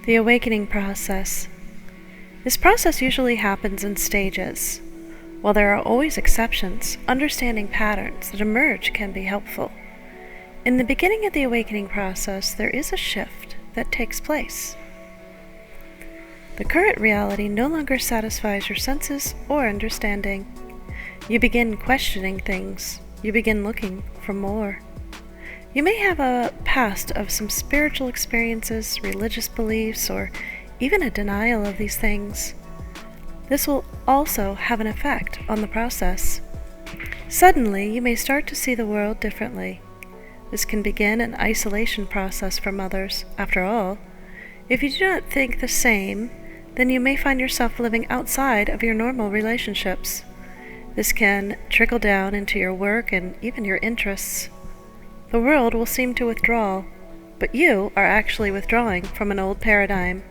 The awakening process. This process usually happens in stages. While there are always exceptions, understanding patterns that emerge can be helpful. In the beginning of the awakening process, there is a shift that takes place. The current reality no longer satisfies your senses or understanding. You begin questioning things. You begin looking for more. You may have a past of some spiritual experiences, religious beliefs, or even a denial of these things. This will also have an effect on the process. Suddenly, you may start to see the world differently. This can begin an isolation process from others. After all, if you do not think the same, then you may find yourself living outside of your normal relationships. This can trickle down into your work and even your interests. The world will seem to withdraw, but you are actually withdrawing from an old paradigm.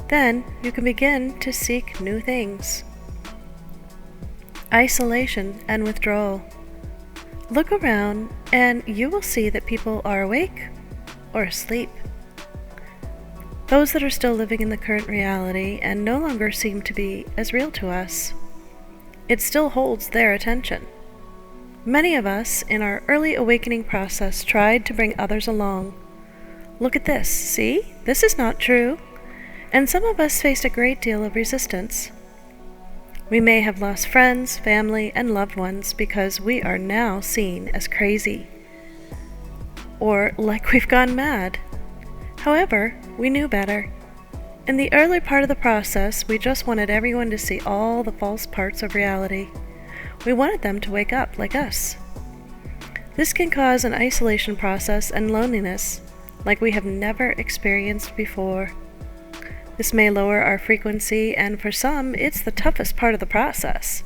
Then you can begin to seek new things. Isolation and withdrawal. Look around and you will see that people are awake or asleep. Those that are still living in the current reality and no longer seem to be as real to us, it still holds their attention. Many of us in our early awakening process tried to bring others along. Look at this, see? This is not true. And some of us faced a great deal of resistance. We may have lost friends, family, and loved ones because we are now seen as crazy, or like we've gone mad. However, we knew better. In the early part of the process, we just wanted everyone to see all the false parts of reality. We wanted them to wake up like us. This can cause an isolation process and loneliness like we have never experienced before. This may lower our frequency, and for some, it's the toughest part of the process.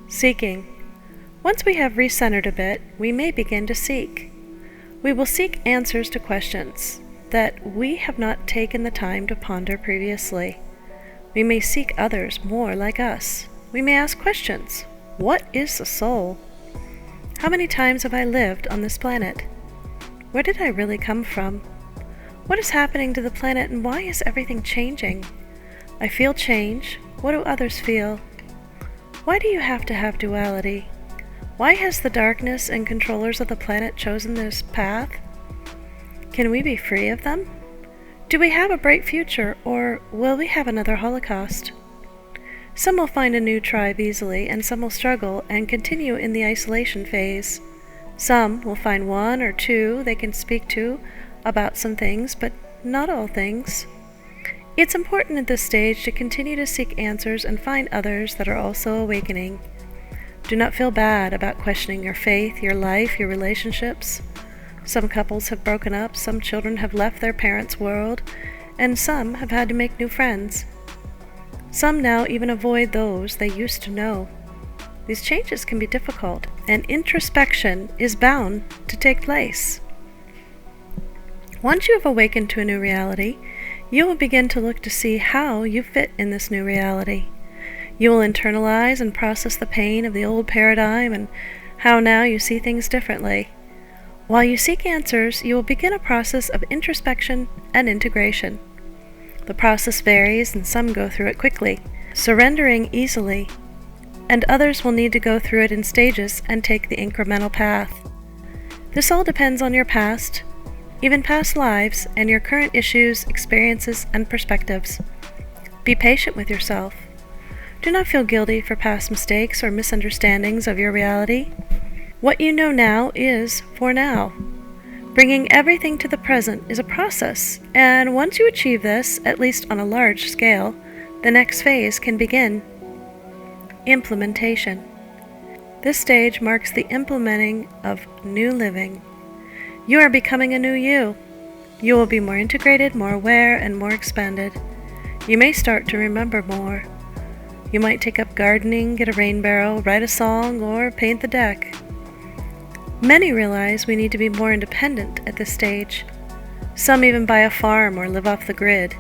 Seeking. Once we have recentered a bit, we may begin to seek. We will seek answers to questions that we have not taken the time to ponder previously. We may seek others more like us. We may ask questions. What is the soul? How many times have I lived on this planet? Where did I really come from? What is happening to the planet and why is everything changing? I feel change. What do others feel? Why do you have to have duality? Why has the darkness and controllers of the planet chosen this path? Can we be free of them? Do we have a bright future, or will we have another Holocaust? Some will find a new tribe easily, and some will struggle and continue in the isolation phase. Some will find one or two they can speak to about some things, but not all things. It's important at this stage to continue to seek answers and find others that are also awakening. Do not feel bad about questioning your faith, your life, your relationships. Some couples have broken up, some children have left their parents' world, and some have had to make new friends. Some now even avoid those they used to know. These changes can be difficult, and introspection is bound to take place. Once you have awakened to a new reality, you will begin to look to see how you fit in this new reality. You will internalize and process the pain of the old paradigm and how now you see things differently. While you seek answers, you will begin a process of introspection and integration. The process varies, and some go through it quickly, surrendering easily, and others will need to go through it in stages and take the incremental path. This all depends on your past, even past lives, and your current issues, experiences, and perspectives. Be patient with yourself. Do not feel guilty for past mistakes or misunderstandings of your reality. What you know now is for now. Bringing everything to the present is a process, and once you achieve this, at least on a large scale, the next phase can begin. Implementation. This stage marks the implementing of new living. You are becoming a new you. You will be more integrated, more aware, and more expanded. You may start to remember more. You might take up gardening, get a rain barrel, write a song, or paint the deck. Many realize we need to be more independent at this stage. Some even buy a farm or live off the grid.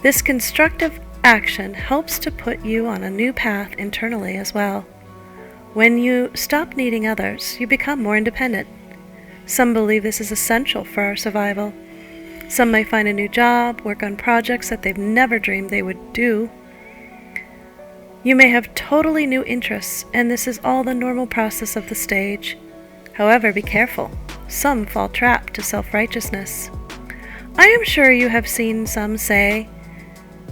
This constructive action helps to put you on a new path internally as well. When you stop needing others, you become more independent. Some believe this is essential for our survival. Some may find a new job, work on projects that they've never dreamed they would do. You may have totally new interests, and this is all the normal process of the stage. However, be careful. Some fall trapped to self-righteousness. I am sure you have seen some say,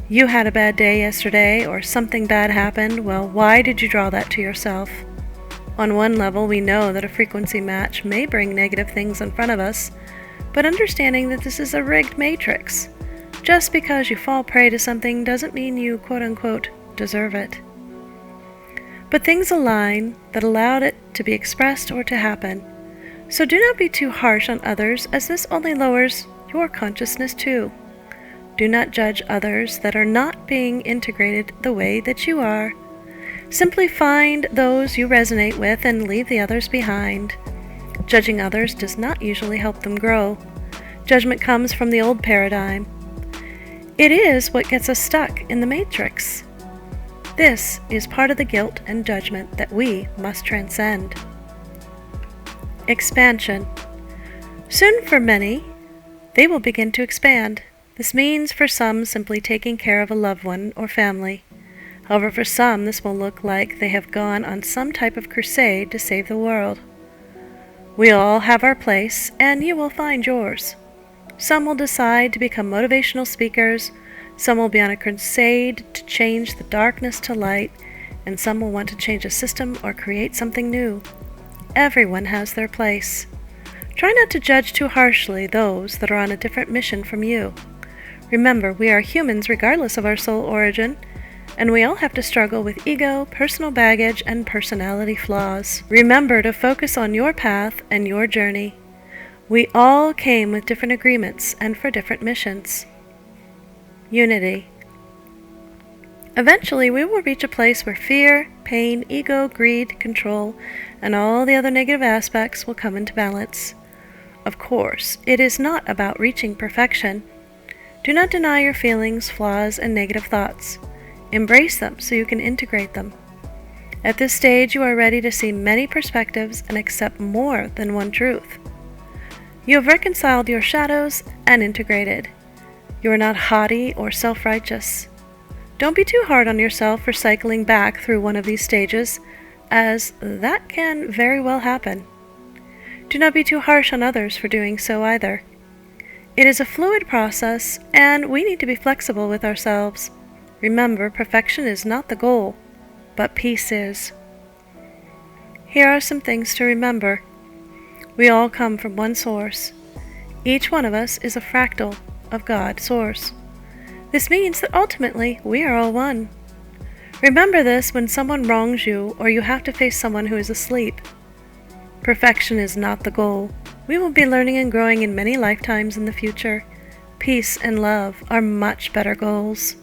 "You had a bad day yesterday," or "Something bad happened. Well, why did you draw that to yourself?" On one level, we know that a frequency match may bring negative things in front of us, but understanding that this is a rigged matrix. Just because you fall prey to something doesn't mean you quote-unquote deserve it. But things align that allowed it to be expressed or to happen. So do not be too harsh on others, as this only lowers your consciousness too. Do not judge others that are not being integrated the way that you are. Simply find those you resonate with and leave the others behind. Judging others does not usually help them grow. Judgment comes from the old paradigm. It is what gets us stuck in the matrix. This is part of the guilt and judgment that we must transcend. Expansion. Soon for many, they will begin to expand. This means for some simply taking care of a loved one or family. However, for some this will look like they have gone on some type of crusade to save the world. We all have our place, and you will find yours. Some will decide to become motivational speakers, some will be on a crusade to change the darkness to light, and some will want to change a system or create something new. Everyone has their place. Try not to judge too harshly those that are on a different mission from you. Remember, we are humans regardless of our soul origin, and we all have to struggle with ego, personal baggage, and personality flaws. Remember to focus on your path and your journey. We all came with different agreements and for different missions. Unity. Eventually, we will reach a place where fear, pain, ego, greed, control, and all the other negative aspects will come into balance. Of course, it is not about reaching perfection. Do not deny your feelings, flaws, and negative thoughts. Embrace them so you can integrate them. At this stage, you are ready to see many perspectives and accept more than one truth. You have reconciled your shadows and integrated. You are not haughty or self-righteous. Don't be too hard on yourself for cycling back through one of these stages, as that can very well happen. Do not be too harsh on others for doing so either. It is a fluid process, and we need to be flexible with ourselves. Remember, perfection is not the goal, but peace is. Here are some things to remember. We all come from one source. Each one of us is a fractal of God's source. This means that ultimately we are all one. Remember this when someone wrongs you or you have to face someone who is asleep. Perfection is not the goal. We will be learning and growing in many lifetimes in the future. Peace and love are much better goals.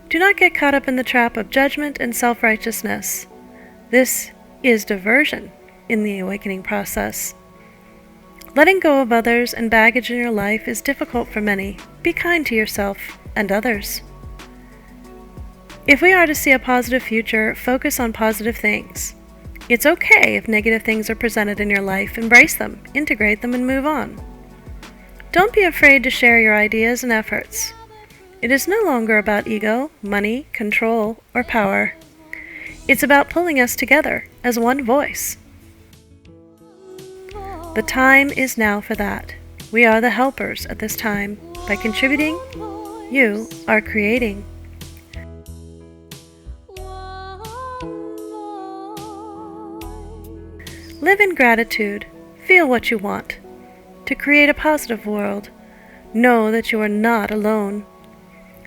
Do not get caught up in the trap of judgment and self-righteousness. This is diversion in the awakening process. Letting go of others and baggage in your life is difficult for many. Be kind to yourself and others. If we are to see a positive future, focus on positive things. It's okay if negative things are presented in your life. Embrace them, integrate them, and move on. Don't be afraid to share your ideas and efforts. It is no longer about ego, money, control, or power. It's about pulling us together as one voice. The time is now for that. We are the helpers at this time. By contributing, you are creating. Live in gratitude. Feel what you want. To create a positive world, know that you are not alone.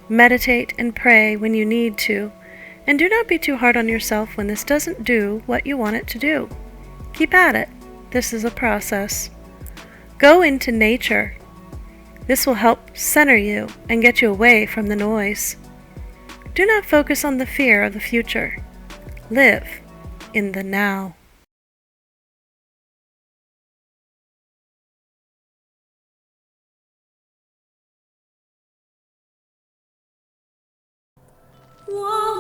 Meditate and pray when you need to, and do not be too hard on yourself when this doesn't do what you want it to do. Keep at it. This is a process. Go into nature. This will help center you and get you away from the noise. Do not focus on the fear of the future. Live in the now. Why?